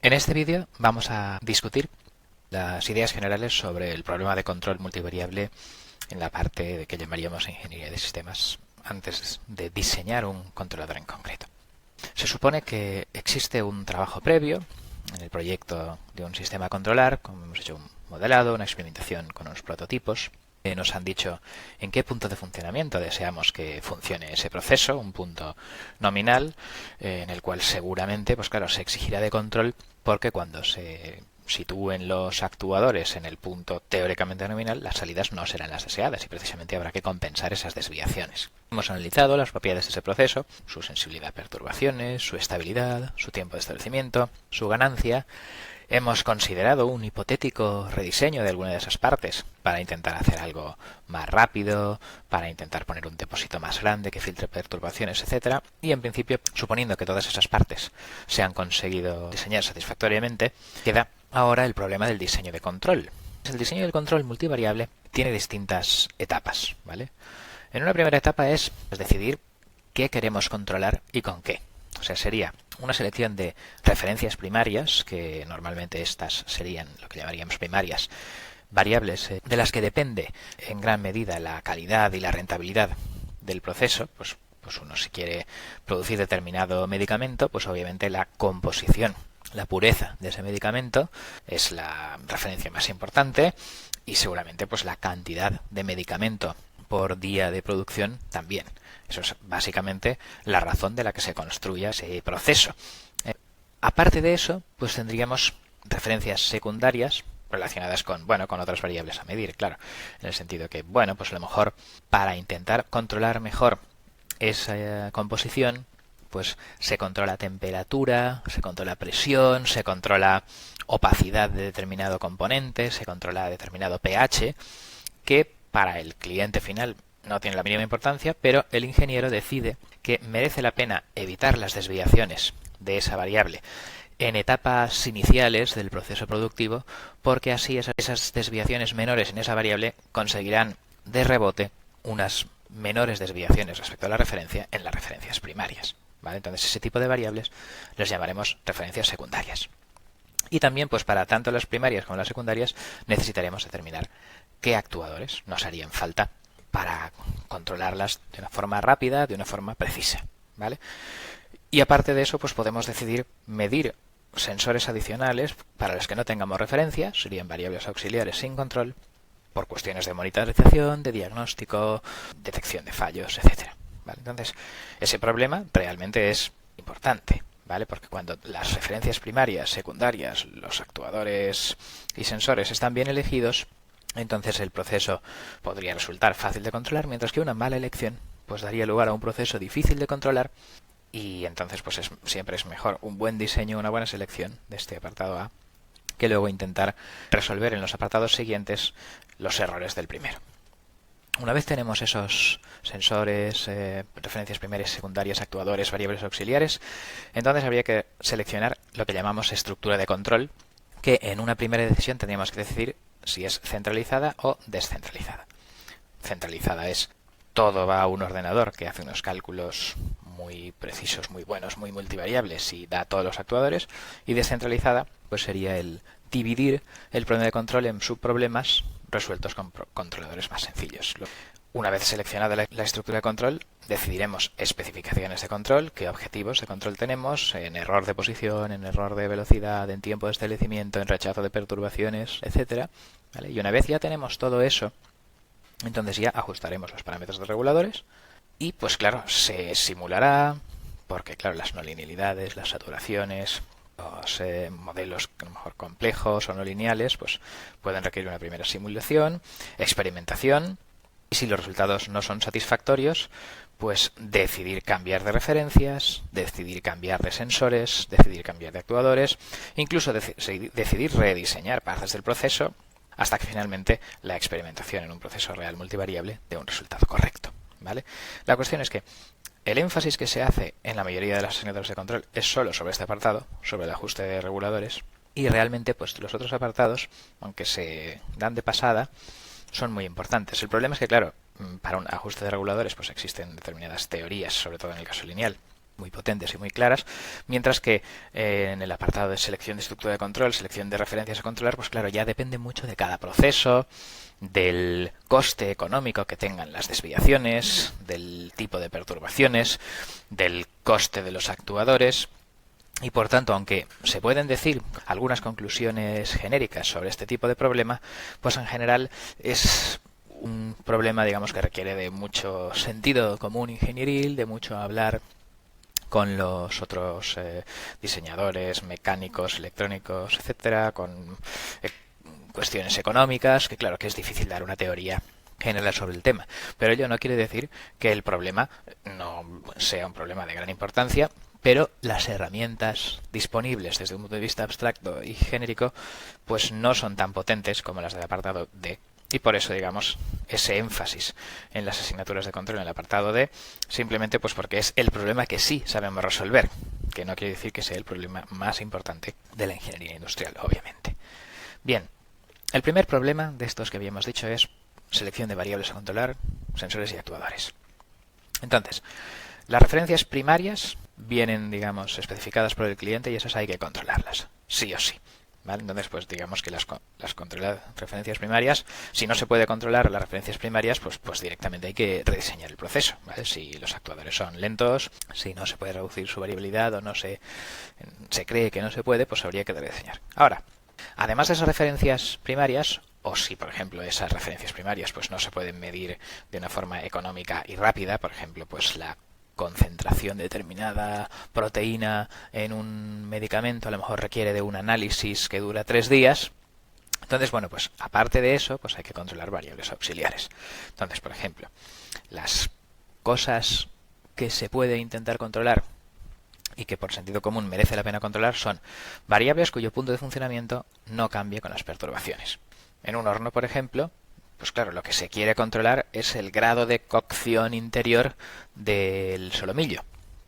En este vídeo vamos a discutir las ideas generales sobre el problema de control multivariable en la parte de que llamaríamos ingeniería de sistemas antes de diseñar un controlador en concreto. Se supone que existe un trabajo previo en el proyecto de un sistema a controlar, como hemos hecho un modelado, una experimentación con unos prototipos. Nos han dicho en qué punto de funcionamiento deseamos que funcione ese proceso, un punto nominal, en el cual seguramente, pues claro, se exigirá de control porque cuando se sitúen los actuadores en el punto teóricamente nominal, las salidas no serán las deseadas y precisamente habrá que compensar esas desviaciones. Hemos analizado las propiedades de ese proceso, su sensibilidad a perturbaciones, su estabilidad, su tiempo de establecimiento, su ganancia. Hemos considerado un hipotético rediseño de alguna de esas partes para intentar hacer algo más rápido, para intentar poner un depósito más grande que filtre perturbaciones, etc. Y en principio, suponiendo que todas esas partes se han conseguido diseñar satisfactoriamente, queda ahora el problema del diseño de control. El diseño del control multivariable tiene distintas etapas, ¿vale? En una primera etapa es decidir qué queremos controlar y con qué. O sea, sería una selección de referencias primarias, que normalmente estas serían lo que llamaríamos primarias, variables de las que depende en gran medida la calidad y la rentabilidad del proceso. Pues uno, si quiere producir determinado medicamento, pues obviamente la composición, la pureza de ese medicamento es la referencia más importante y seguramente pues la cantidad de medicamento por día de producción también. Eso es básicamente la razón de la que se construya ese proceso. Aparte de eso, pues tendríamos referencias secundarias relacionadas con otras variables a medir, claro, en el sentido que, pues a lo mejor para intentar controlar mejor esa composición, pues se controla temperatura, se controla presión, se controla opacidad de determinado componente, se controla determinado pH, que para el cliente final no tiene la mínima importancia, pero el ingeniero decide que merece la pena evitar las desviaciones de esa variable en etapas iniciales del proceso productivo, porque así esas desviaciones menores en esa variable conseguirán de rebote unas menores desviaciones respecto a la referencia en las referencias primarias, ¿vale? Entonces ese tipo de variables les llamaremos referencias secundarias. Y también, pues para tanto las primarias como las secundarias, necesitaremos determinar qué actuadores nos harían falta para controlarlas de una forma rápida, de una forma precisa, ¿vale? Y aparte de eso, pues podemos decidir medir sensores adicionales para los que no tengamos referencia, serían variables auxiliares sin control, por cuestiones de monitorización, de diagnóstico, detección de fallos, etcétera, ¿vale? Entonces, ese problema realmente es importante, ¿vale? Porque cuando las referencias primarias, secundarias, los actuadores y sensores están bien elegidos, entonces el proceso podría resultar fácil de controlar, mientras que una mala elección pues daría lugar a un proceso difícil de controlar y entonces pues siempre es mejor un buen diseño, una buena selección de este apartado A, que luego intentar resolver en los apartados siguientes los errores del primero. Una vez tenemos esos sensores, referencias primarias, secundarias, actuadores, variables auxiliares, entonces habría que seleccionar lo que llamamos estructura de control, que en una primera decisión tendríamos que decidir si es centralizada o descentralizada. Centralizada es todo va a un ordenador que hace unos cálculos muy precisos, muy buenos, muy multivariables y da todos los actuadores, y descentralizada pues sería el dividir el problema de control en subproblemas resueltos con controladores más sencillos. Una vez seleccionada la estructura de control, decidiremos especificaciones de control, qué objetivos de control tenemos, en error de posición, en error de velocidad, en tiempo de establecimiento, en rechazo de perturbaciones, etcétera, ¿vale? Y una vez ya tenemos todo eso, entonces ya ajustaremos los parámetros de reguladores y pues claro, se simulará, porque claro, las no linealidades, las saturaciones, los modelos a lo mejor complejos o no lineales, pues pueden requerir una primera simulación, experimentación, y si los resultados no son satisfactorios, pues decidir cambiar de referencias, decidir cambiar de sensores, decidir cambiar de actuadores, incluso decidir rediseñar partes del proceso, hasta que finalmente la experimentación en un proceso real multivariable dé un resultado correcto, ¿vale? La cuestión es que el énfasis que se hace en la mayoría de las asignaturas de control es solo sobre este apartado, sobre el ajuste de reguladores, y realmente pues los otros apartados, aunque se dan de pasada, son muy importantes. El problema es que, claro, para un ajuste de reguladores pues existen determinadas teorías, sobre todo en el caso lineal, muy potentes y muy claras, mientras que en el apartado de selección de estructura de control, selección de referencias a controlar, pues claro, ya depende mucho de cada proceso, del coste económico que tengan las desviaciones, del tipo de perturbaciones, del coste de los actuadores. Y por tanto, aunque se pueden decir algunas conclusiones genéricas sobre este tipo de problema, pues en general es un problema, digamos, que requiere de mucho sentido común ingenieril, de mucho hablar con los otros diseñadores, mecánicos, electrónicos, etcétera, con cuestiones económicas, que claro que es difícil dar una teoría general sobre el tema. Pero ello no quiere decir que el problema no sea un problema de gran importancia, pero las herramientas disponibles desde un punto de vista abstracto y genérico pues no son tan potentes como las del apartado D. Y por eso, digamos, ese énfasis en las asignaturas de control en el apartado D, simplemente pues porque es el problema que sí sabemos resolver, que no quiere decir que sea el problema más importante de la ingeniería industrial, obviamente. Bien, el primer problema de estos que habíamos dicho es selección de variables a controlar, sensores y actuadores. Entonces, las referencias primarias vienen, digamos, especificadas por el cliente y esas hay que controlarlas, sí o sí. ¿Vale? Entonces, pues digamos que las referencias primarias, si no se puede controlar las referencias primarias, pues directamente hay que rediseñar el proceso, ¿vale? Si los actuadores son lentos, si no se puede reducir su variabilidad o no se cree que no se puede, pues habría que rediseñar. Ahora, además de esas referencias primarias, o si por ejemplo esas referencias primarias pues no se pueden medir de una forma económica y rápida, por ejemplo pues la concentración de determinada proteína en un medicamento a lo mejor requiere de un análisis que dura 3 días. Entonces, bueno, pues aparte de eso, pues hay que controlar variables auxiliares. Entonces, por ejemplo, las cosas que se puede intentar controlar y que por sentido común merece la pena controlar son variables cuyo punto de funcionamiento no cambie con las perturbaciones. En un horno, por ejemplo, pues claro, lo que se quiere controlar es el grado de cocción interior del solomillo.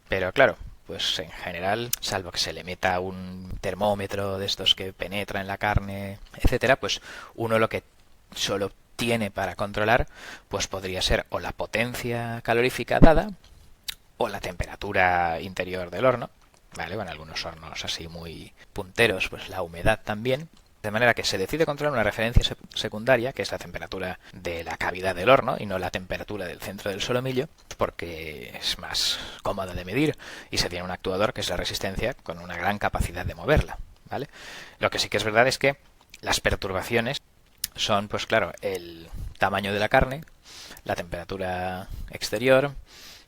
Pero claro, pues en general, salvo que se le meta un termómetro de estos que penetra en la carne, etcétera, pues uno lo que solo tiene para controlar, pues podría ser o la potencia calorífica dada o la temperatura interior del horno, ¿vale? Bueno, algunos hornos así muy punteros, pues la humedad también. De manera que se decide controlar una referencia secundaria, que es la temperatura de la cavidad del horno y no la temperatura del centro del solomillo, porque es más cómoda de medir y se tiene un actuador que es la resistencia con una gran capacidad de moverla, ¿vale? Lo que sí que es verdad es que las perturbaciones son, pues claro, el tamaño de la carne, la temperatura exterior,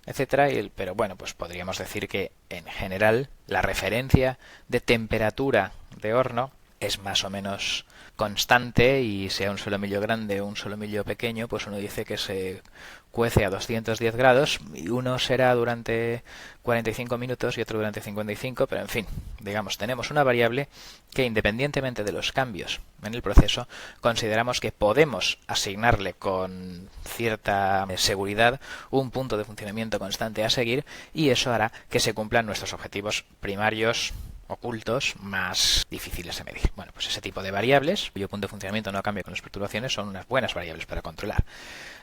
etcétera, pero bueno, pues podríamos decir que en general la referencia de temperatura de horno es más o menos constante y sea un solomillo grande o un solomillo pequeño, pues uno dice que se cuece a 210 grados y uno será durante 45 minutos y otro durante 55, pero en fin, digamos, tenemos una variable que independientemente de los cambios en el proceso, consideramos que podemos asignarle con cierta seguridad un punto de funcionamiento constante a seguir y eso hará que se cumplan nuestros objetivos primarios ocultos más difíciles de medir. Bueno, pues ese tipo de variables, cuyo punto de funcionamiento no cambia con las perturbaciones, son unas buenas variables para controlar.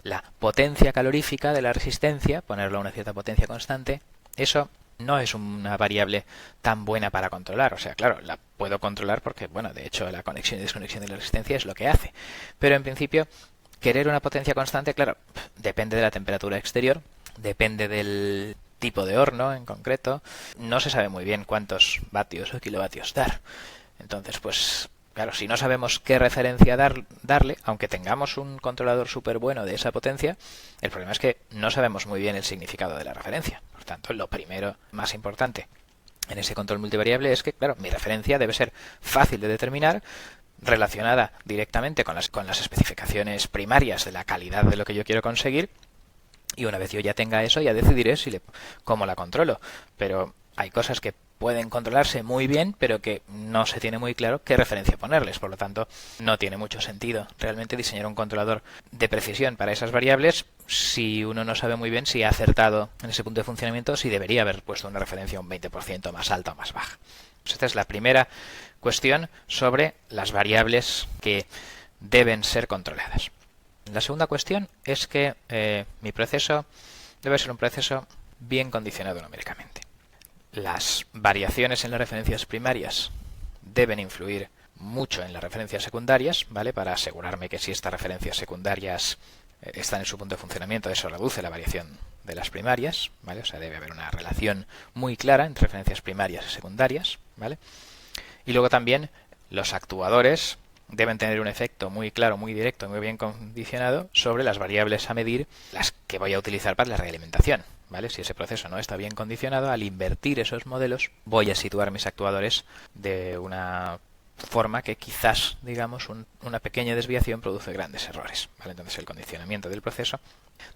La potencia calorífica de la resistencia, ponerlo a una cierta potencia constante, eso no es una variable tan buena para controlar. O sea, claro, la puedo controlar porque, bueno, de hecho la conexión y desconexión de la resistencia es lo que hace. Pero en principio, querer una potencia constante, claro, depende de la temperatura exterior, depende del tipo de horno en concreto, no se sabe muy bien cuántos vatios o kilovatios dar. Entonces, pues claro, si no sabemos qué referencia darle, aunque tengamos un controlador súper bueno de esa potencia, el problema es que no sabemos muy bien el significado de la referencia. Por tanto, lo primero, más importante en ese control multivariable es que, claro, mi referencia debe ser fácil de determinar, relacionada directamente con las especificaciones primarias de la calidad de lo que yo quiero conseguir. Y una vez yo ya tenga eso, ya decidiré cómo la controlo. Pero hay cosas que pueden controlarse muy bien, pero que no se tiene muy claro qué referencia ponerles. Por lo tanto, no tiene mucho sentido realmente diseñar un controlador de precisión para esas variables si uno no sabe muy bien si ha acertado en ese punto de funcionamiento, si debería haber puesto una referencia un 20% más alta o más baja. Pues esta es la primera cuestión sobre las variables que deben ser controladas. La segunda cuestión es que mi proceso debe ser un proceso bien condicionado numéricamente. las variaciones en las referencias primarias deben influir mucho en las referencias secundarias, ¿vale? Para asegurarme que si estas referencias secundarias están en su punto de funcionamiento, eso reduce la variación de las primarias, ¿vale? O sea, debe haber una relación muy clara entre referencias primarias y secundarias, ¿vale? Y luego también los actuadores deben tener un efecto muy claro, muy directo, muy bien condicionado sobre las variables a medir, las que voy a utilizar para la realimentación, ¿vale? Si ese proceso no está bien condicionado, al invertir esos modelos voy a situar mis actuadores de una forma que quizás, digamos, una pequeña desviación produce grandes errores, ¿vale? Entonces el condicionamiento del proceso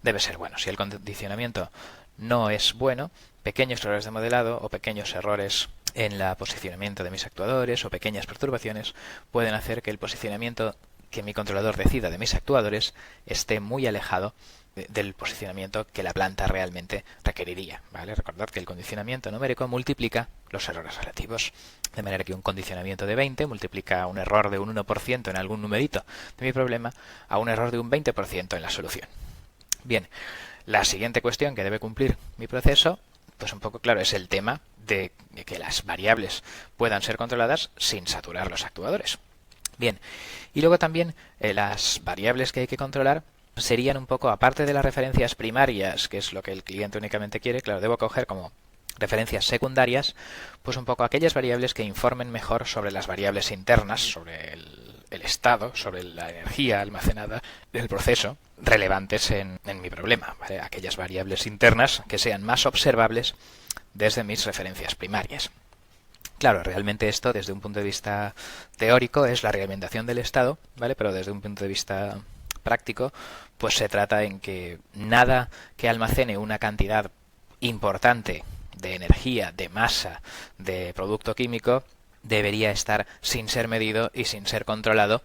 debe ser bueno. Si el condicionamiento no es bueno, pequeños errores de modelado o pequeños errores en el posicionamiento de mis actuadores o pequeñas perturbaciones pueden hacer que el posicionamiento que mi controlador decida de mis actuadores esté muy alejado del posicionamiento que la planta realmente requeriría, ¿vale? Recordad que el condicionamiento numérico multiplica los errores relativos, de manera que un condicionamiento de 20 multiplica un error de un 1% en algún numerito de mi problema a un error de un 20% en la solución. Bien, la siguiente cuestión que debe cumplir mi proceso, pues un poco claro, es el tema de que las variables puedan ser controladas sin saturar los actuadores. Bien, y luego también las variables que hay que controlar serían un poco, aparte de las referencias primarias, que es lo que el cliente únicamente quiere, claro, debo coger como referencias secundarias, pues un poco aquellas variables que informen mejor sobre las variables internas, sobre el estado, sobre la energía almacenada del proceso, relevantes en mi problema, ¿vale? Aquellas variables internas que sean más observables desde mis referencias primarias. Claro, realmente esto desde un punto de vista teórico es la realimentación del estado, ¿vale? Pero desde un punto de vista práctico, pues se trata en que nada que almacene una cantidad importante de energía, de masa, de producto químico, debería estar sin ser medido y sin ser controlado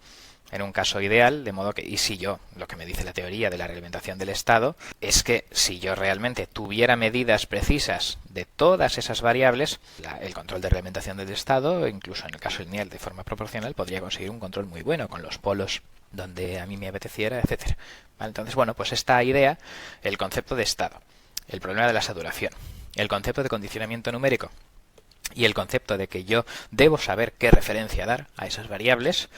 en un caso ideal, de modo que, y si yo, lo que me dice la teoría de la realimentación del estado, es que si yo realmente tuviera medidas precisas de todas esas variables, el control de realimentación del estado, incluso en el caso lineal de forma proporcional, podría conseguir un control muy bueno con los polos donde a mí me apeteciera, etcétera. ¿Vale? Entonces, bueno, pues esta idea, el concepto de estado, el problema de la saturación, el concepto de condicionamiento numérico y el concepto de que yo debo saber qué referencia dar a esas variables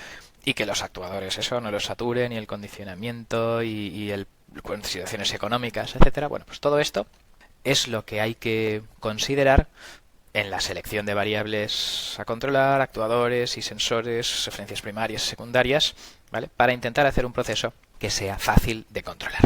y que los actuadores eso no los saturen, y el condicionamiento y consideraciones económicas, etcétera. Bueno, pues todo esto es lo que hay que considerar en la selección de variables a controlar, actuadores y sensores, referencias primarias y secundarias, ¿vale? Para intentar hacer un proceso que sea fácil de controlar.